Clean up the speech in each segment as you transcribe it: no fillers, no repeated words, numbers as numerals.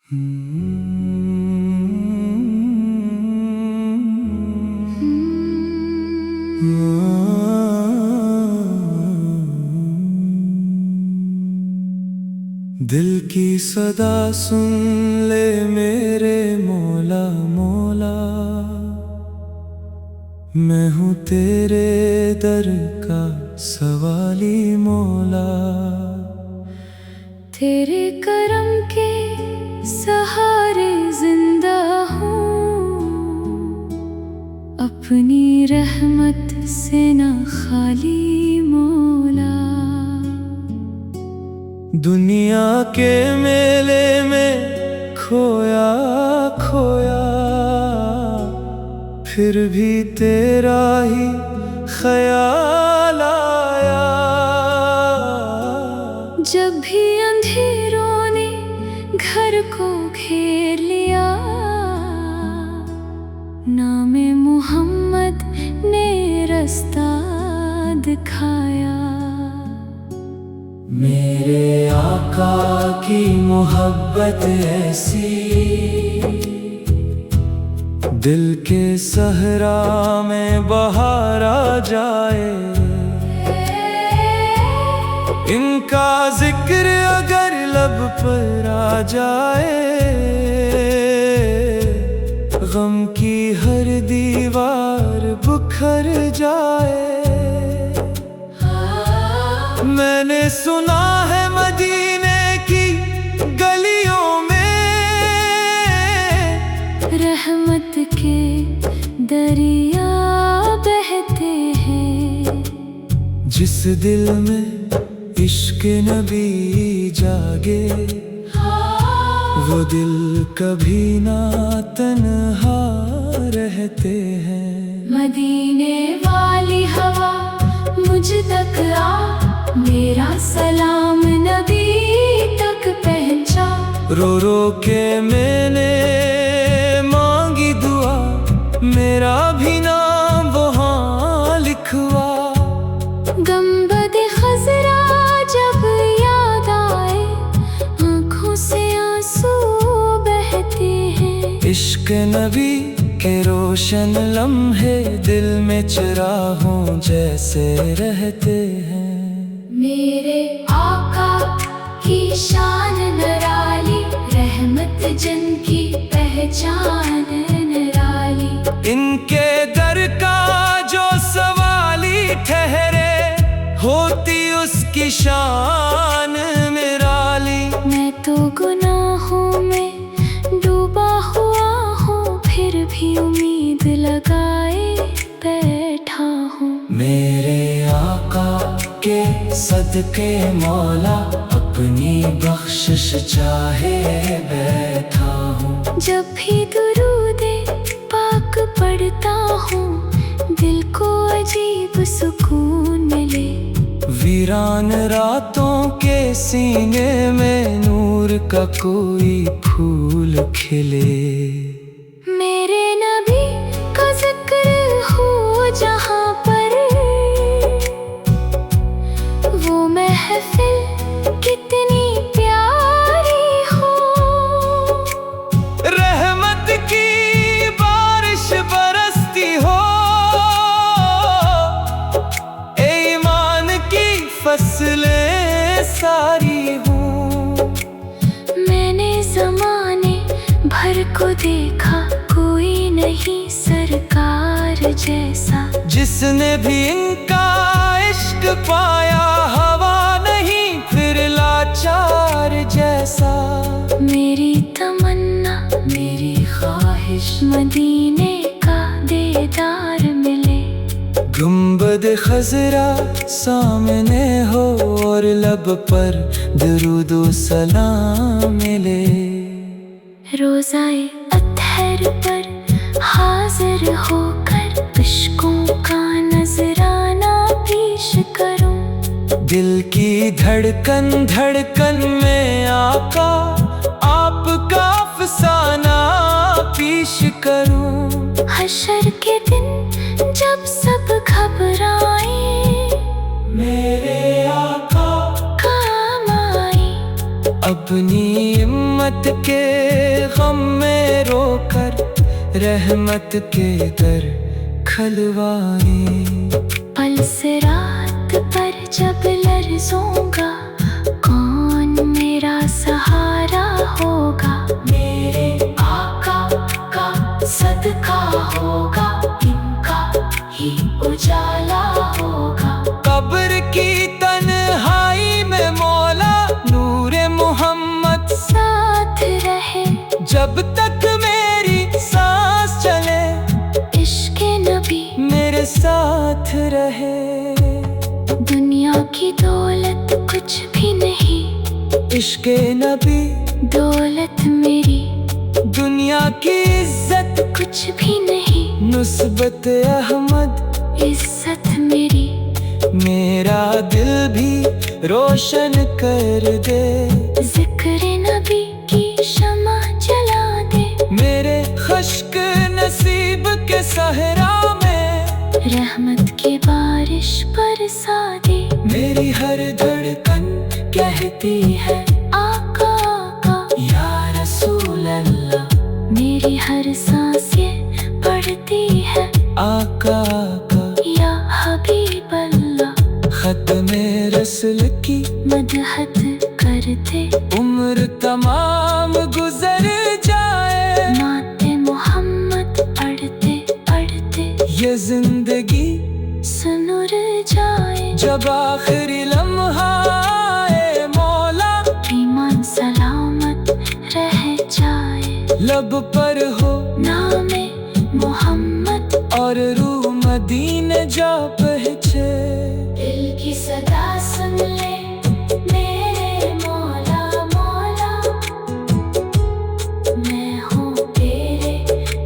दिल की सदा सुन ले मेरे मौला मौला, मैं हूँ तेरे दर का सवाली मौला। तेरे करम के सहारे जिंदा हूँ, अपनी रहमत से ना खाली मौला। दुनिया के मेले में खोया खोया, फिर भी तेरा ही ख्याल आया। जब भी अंधेरों ने घर को घेर लिया, नामे मोहम्मद ने रास्ता दिखाया। मेरे आका की मोहब्बत ऐसी, दिल के सहरा में बहार आ जाए। इनका जिक्र अगर लब पर आ जाए, गम की हर दीवार बुखर जाए। मैंने सुना है मदीने की गलियों में रहमत के दरिया बहते हैं। जिस दिल में इश्क नबी जागे, वो दिल कभी ना तन्हा रहते हैं। मदीने वाली हवा मुझ तक आ, मेरा सलाम नबी तक पहुंचा। रो रो के मैंने मांगी दुआ, मेरा भी नाम वहाँ लिखवा। गंबद खजरा जब याद आए, आँखों से आंसू बहते हैं। इश्क नबी के रोशन लम्हे दिल में चिरागों जैसे रहते हैं। मेरे आका की शान निराली, रहमत जन की पहचान निराली। इनके दर का जो सवाली ठहरे, होती उसकी शान निराली। मैं तो गुनाहों में डूबा हुआ हूँ, फिर भी उम्मीद लगाए बैठा हूँ। मेरे आका के सदके मौला, अपनी बख्शिश चाहे बैठा हूँ। जब भी दुरूदे पाक पढ़ता हूँ, दिल को अजीब सुकून मिले। वीरान रातों के सीने में नूर का कोई फूल खिले। मेरे नबी का जिक्र हो जहाँ पर, वो महफिल कितनी प्यारी हो। रहमत की बारिश बरसती हो, ईमान की फसलें सारी हूँ। मैंने ज़माने भर को देखा, कोई नहीं सरकार जैसा। जिसने भी इनका इश्क पाया, हवा नहीं फिर लाचार जैसा। मेरी तमन्ना मेरी ख्वाहिश, मदीने का दीदार मिले। गुंबद खजरा सामने हो और लब पर दरूदो सलाम मिले। रोज़ाए अत्हर पर हाजिर होकर, इश्कों का नजराना पेश करूं। दिल की धड़कन धड़कन में आका, आपका अफसाना पेश करूं। हशर के दिन जब सब घबराए, मेरे आका काम आए। अपनी हिम्मत उम्मत के गम में रोकर रहमत के दर खलवाए। पल से रात पर जब लर्ज़ूंगा, कौन मेरा सहारा होगा? मेरे आका का सदका होगा, इनका ही उजाला होगा। कब्र की तन्हाई में मौला नूरे मोहम्मद साथ रहे जब तक मेरी सांस चले। इश्क़े नबी मेरे साथ रहे। दुनिया की दौलत कुछ भी नहीं, इश्क़े नबी दौलत मेरी। दुनिया की इज्जत कुछ भी नहीं, नुस्बत अहमद इज्जत मेरी। मेरा दिल भी रोशन कर दे, जिक्र नबी की शमा जला दे। मेरे खश्क नसीब के सहरा में रहमत की बारिश बरसा दे। मेरी हर धड़कन कहती है आका आका या रसूल अल्लाह। मेरी हर सांसें पढ़ती है आका आका या हबीब अल्लाह। खत में रसूल की मदहत करते उम्र तमाम गुजर जाए। नाते मोहम्मद पढ़ते पढ़ते ये जिंदगी सुनुर जाए। जब आखिरी लम्हा आए मौला, ईमान सलामत रह जाए। लब पर हो नामे मोहम्मद और रूह मदीने जा पहुँचे। दिल की सदा सुन ले मेरे मौला मौला। मैं हूँ तेरे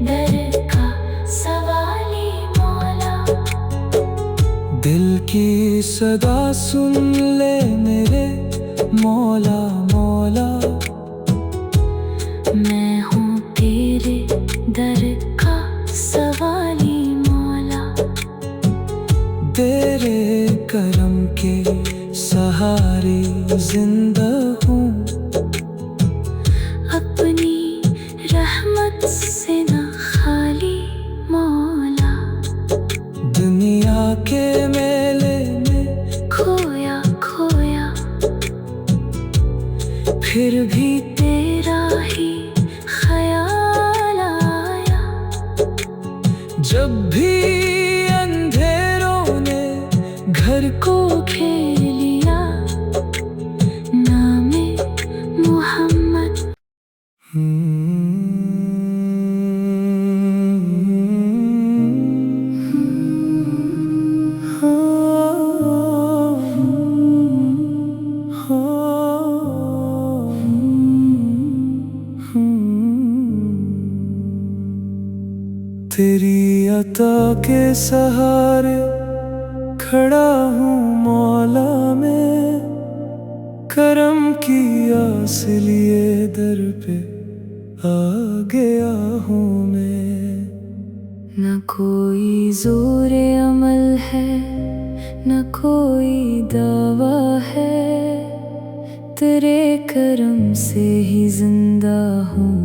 दर का सवाली मौला। दिल की सदा सुन ले मेरे मौला मौला। मैं हूँ तेरे दर का सवाली मौला। तेरे करम के सहारे जिंदा हूँ, अपनी रहमत से न खाली मौला। दुनिया के मेले में खोया खोया फिर भी तेरा ही ख्याल आया। जब भी अंधेरों ने घर को घेर लिया, नामे मोहम्मद। तेरी अता के सहारे खड़ा हूँ मौला मैं, करम की आस लिए दर पे आ गया हूँ मैं। न कोई जोरे अमल है, न कोई दावा है, तेरे करम से ही जिंदा हूँ,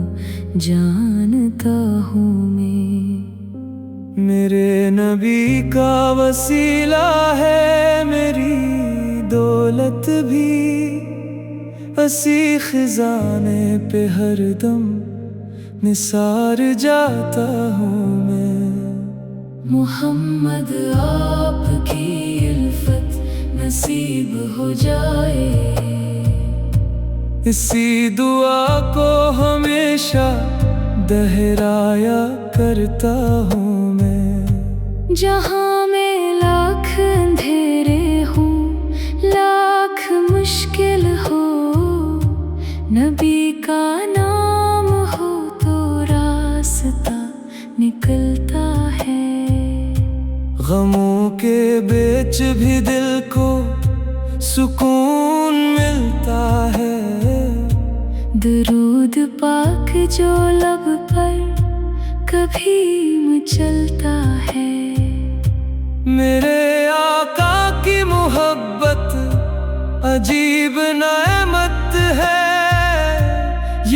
जानता हूँ मैं। मेरे नबी का वसीला है मेरी दौलत भी, असी खजाने पे हरदम निसार जाता हूँ मैं। मोहम्मद आपकी इल्फत नसीब हो जाए, इसी दुआ को हमेशा दोहराया करता हूँ मैं। जहाँ में लाख अंधेरे हूँ, लाख मुश्किल हो, नबी का नाम हो तो रास्ता निकलता है। गमों के बीच भी दिल को सुकून मिलता है, दरूद पाक जो लब पर कभी मचलता है। मेरे आका की मोहब्बत अजीब नेमत है,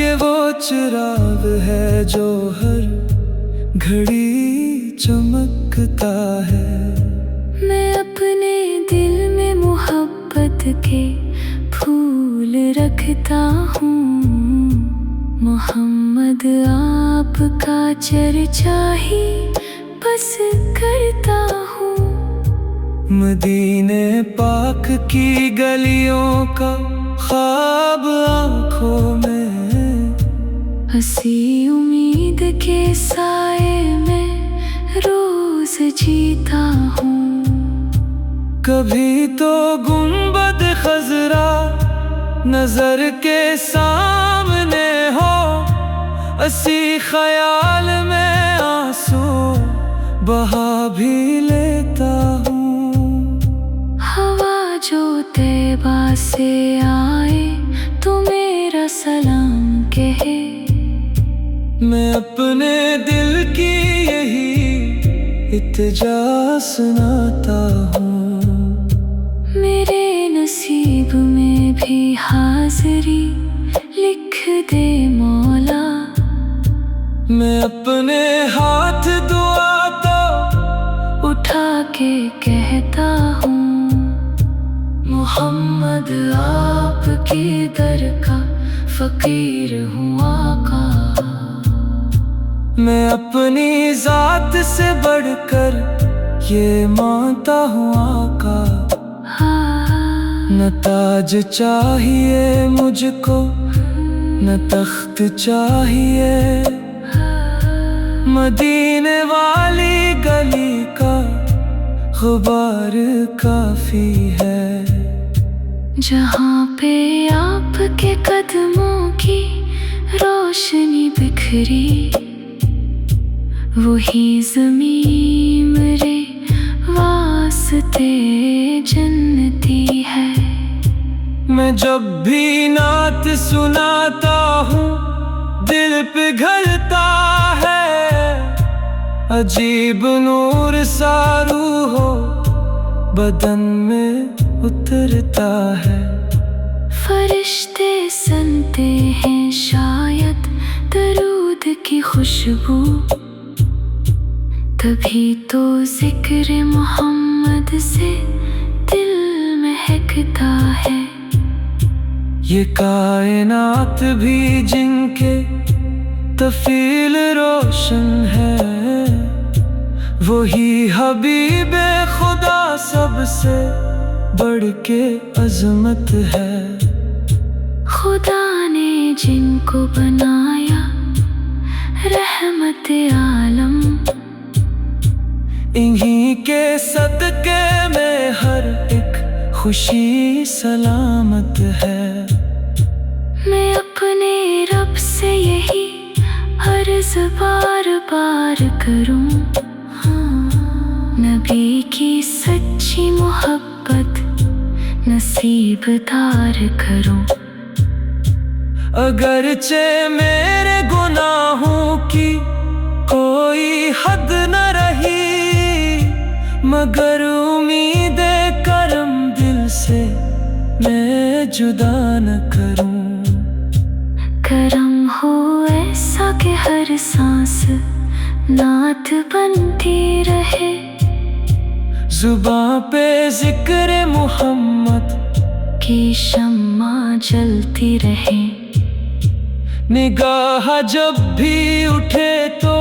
ये वो चिराग है जो हर घड़ी चमकता है। मैं अपने दिल में मोहब्बत के फूल रखता हूँ। मोहम्मद आपका चर्चा ही बस करता हूँ। मदीने पाक की गलियों का ख्वाब आँखों में, हंसी उम्मीद के साए में रोज जीता हूँ। कभी तो गुंबद खजरा नजर के सामने हो, हंसी ख्याल में आंसू बहा भी लेता हूँ। हवा जो तैबा से आए तो मेरा सलाम कहे। मैं अपने दिल की यही इत्जा सुनाता हूँ। मेरे नसीब में भी हाज़री लिख दे मौला। मैं अपने हाथ दुआ तो उठा के कहता हूँ। मोहम्मद आपके दर का फकीर हूँ आका। मैं अपनी जात से बढ़कर ये मानता हूँ आका। न ताज चाहिए मुझको न तख्त चाहिए, मदीने वाली गली का गुबार काफी है। जहाँ पे आपके कदमों की रोशनी बिखरी, वही ज़मीं मेरे वास्ते जन्नती है। मैं जब भी नात सुनाता हूँ दिल पिघलता है। अजीब नूर सा रूहो बदन में उतरता है। फरिश्ते सुनते हैं शायद दरूद की खुशबू, तभी तो जिक्र मोहम्मद से दिल महकता है। ये कायनात भी जिनके तफील रोशन है, वही हबीबे खुदा सबसे बढ़ के अजमत है। खुदा ने जिनको बनाया रहमत आलम, इन्हीं के सदके में हर एक खुशी सलामत है। मैं अपने रब से यही अर्ज़ बार बार करूं, नबी की सच्ची मोहब्बत नसीबदार करूं। अगरचे मेरे गुनाहों की कोई हद न रही, मगर उम्मीदे करम दिल से मैं जुदा न करूं। करम हो ऐसा कि हर सांस नात बनती रहे, जुबां पे जिक्र मोहम्मद की शम्मा जलती रहे। निगाह जब भी उठे तो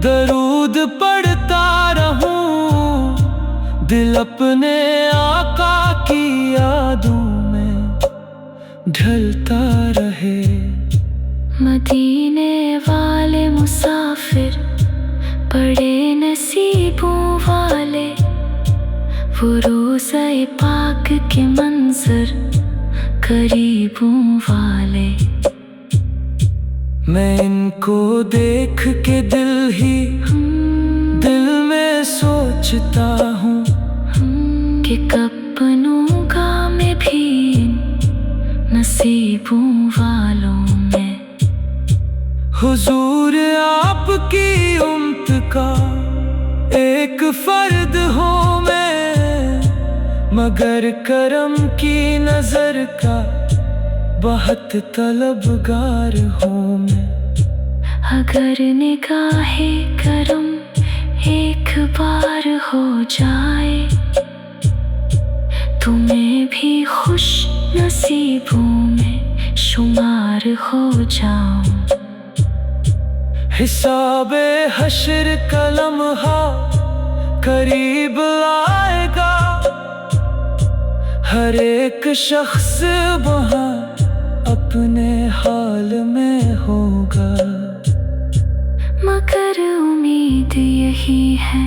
दरूद पढ़ता रहूं, दिल अपने आका की यादों में ढलता रहे। मदीने वाले मुसाफिर बड़े नसीबों वाले, वो रोज़े पाक के मंजर करीबों वाले। मैं इनको देख के दिल में सोचता हूँ कि कब बनूंगा मैं भी नसीबों वालों में। हुजूर आपकी उम्मत का एक फर्द हूँ मैं, मगर करम की नजर का बहुत तलबगार हूँ मैं। अगर निगाहे करम एक बार हो जाए, तुम्हें भी खुश नसीबों में शुमार हो जाऊं। हिसाबे हश्र का लम्हा करीब आएगा, हर एक शख्स वहाँ अपने हाल में होगा। मगर उम्मीद यही है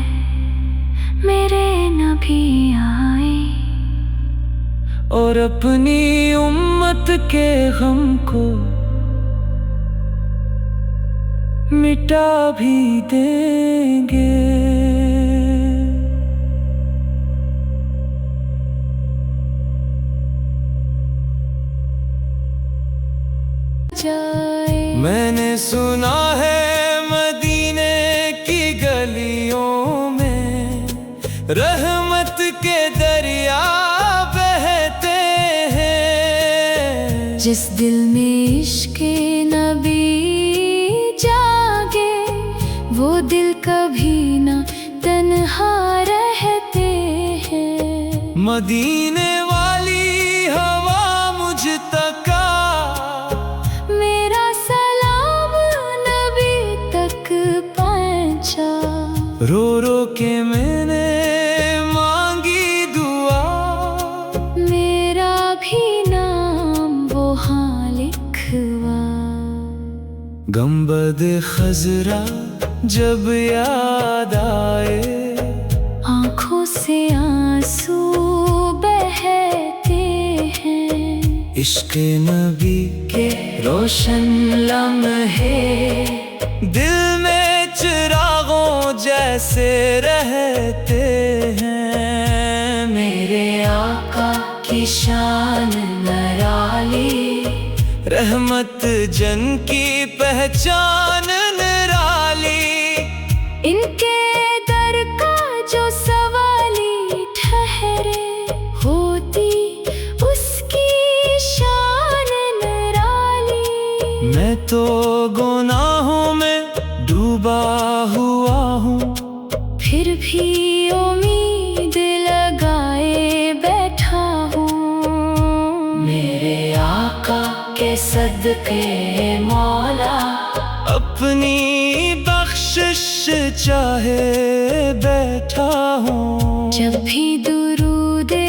मेरे नबी आए, और अपनी उम्मत के गम को मिटा भी देंगे। मैंने सुना है मदीने की गलियों में रहमत के दरिया बहते हैं। जिस दिल में इश्क़ नबी जागे, वो दिल कभी न तन्हा रहते हैं। मदीने वाली हवा मुझ तक आ, मेरा सलाम नबी तक पहुंचा। रो रो के मैंने मांगी दुआ, मेरा भी नाम वहाँ लिखवा। गंबद खजरा जब याद आए, आँखों से आंसू बहते हैं। इश्क़ नबी के रोशन लम्हे दिल में चिरागों जैसे रहते हैं। मेरे आका की शान निराली, रहमत जन की पहचान निराली। इनके दर का जो सवाली ठहरे, होती उसकी शान निराली। मैं तो गुनाहों में डूबा हुआ हूँ, फिर भी उम्मीद लगाए बैठा हूँ। मेरे आका के सदके मौला, अपनी बख्शिश चाहे बैठा हूँ। जब भी दुरूदे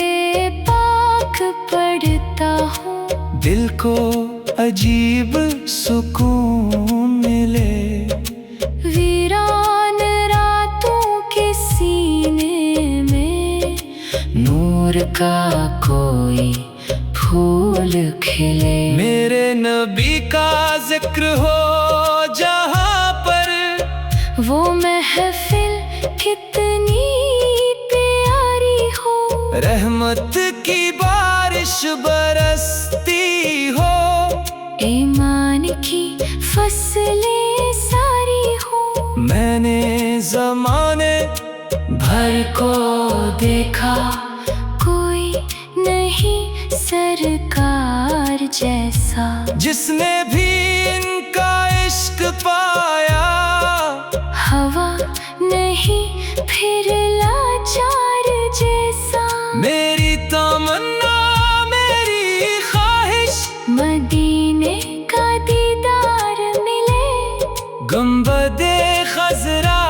पाक पढ़ता हूँ, दिल को अजीब सुकून मिले। वीरान रातों के सीने में नूर का कोई फूल खिले। मेरे नबी का जिक्र हो जहाँ पर, वो महफिल कितनी प्यारी हो। रहमत की बारिश बरसती हो, ईमान की फसलें सारी हो। मैंने ज़माने भर को देखा, कोई नहीं सरकार जैसा। जिसने भी इनका इश्क पाया, हवा नहीं फिर लाचार जैसा। मेरी तमन्ना मेरी ख्वाहिश, मदीने का दीदार मिले। गुंबदे खजरा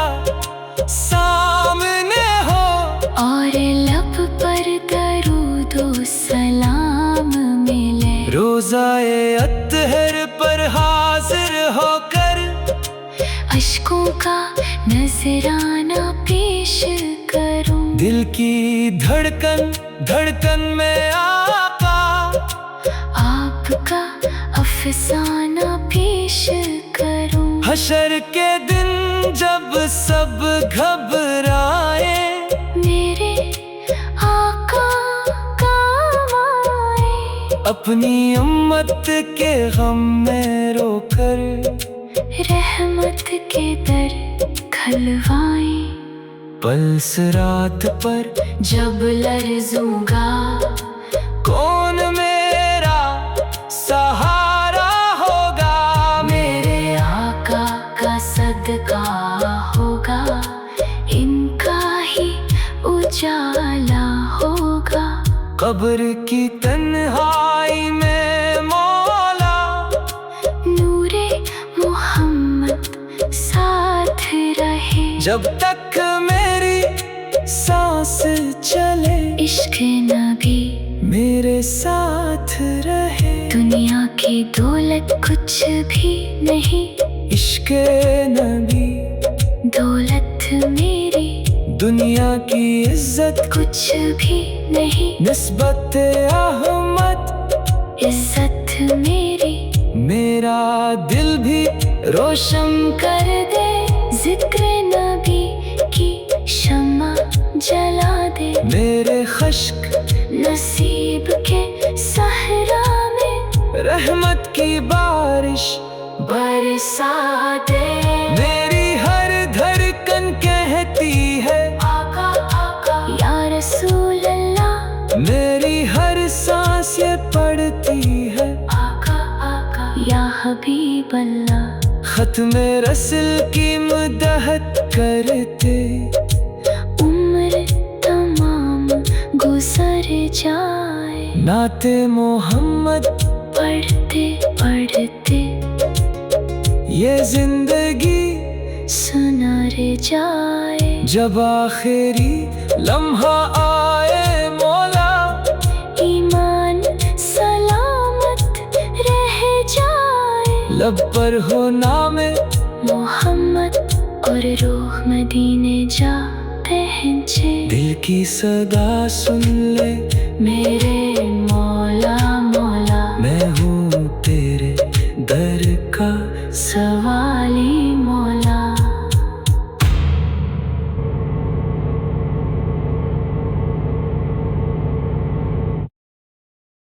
सामने हो, और लब पर दरूदो सलाम मिले। रोज़ाए अत्हर पर हाजिर होकर, अश्कों का नजराना पेश करूं। दिल की धड़कन धड़कन में आका, आपका अफसाना पेश करूं। हशर के दिन जब सब घबराए, मेरे आका काम आए। अपनी उम्मत के गम में रोकर, रहमत के दर खलवाए। पल्स रात पर जब लरज़ूंगा, कौन मेरा सहारा कब्र की तन्हाई में मौला, नूरे मोहम्मद साथ रहे। जब तक मेरी सांस चले, इश्क नबी मेरे साथ रहे। दुनिया की दौलत कुछ भी नहीं, इश्क नबी दौलत मेरी। दुनिया की इज्जत कुछ भी नहीं, निस्बत अहमद इज्जत मेरी। मेरा दिल भी रोशन कर दे जिक्र नबी की शम्मा जला दे। मेरे खश्क नसीब के सहरा में रहमत की बारिश बरसा दे। मेरी हर धड़कन कहती है आका आका या रसूल अल्लाह, मेरी हर सांस ये पढ़ती है आका आका या हबीब अल्लाह। खत्म रसूल की मदहत करते, उम्र तमाम गुजर जाए, नाते मोहम्मद पढ़ते पढ़ते ये जिंदगी सुनार जाए। जब आखिरी लम्हा आए मौला, ईमान सलामत रह जाए। लब पर हो नामे मोहम्मद और रूह मदीने जा पहुँचे। दिल की सदा सुन ले मेरे मौला मौला, मैं हूँ तेरे दर का सवाली मौला।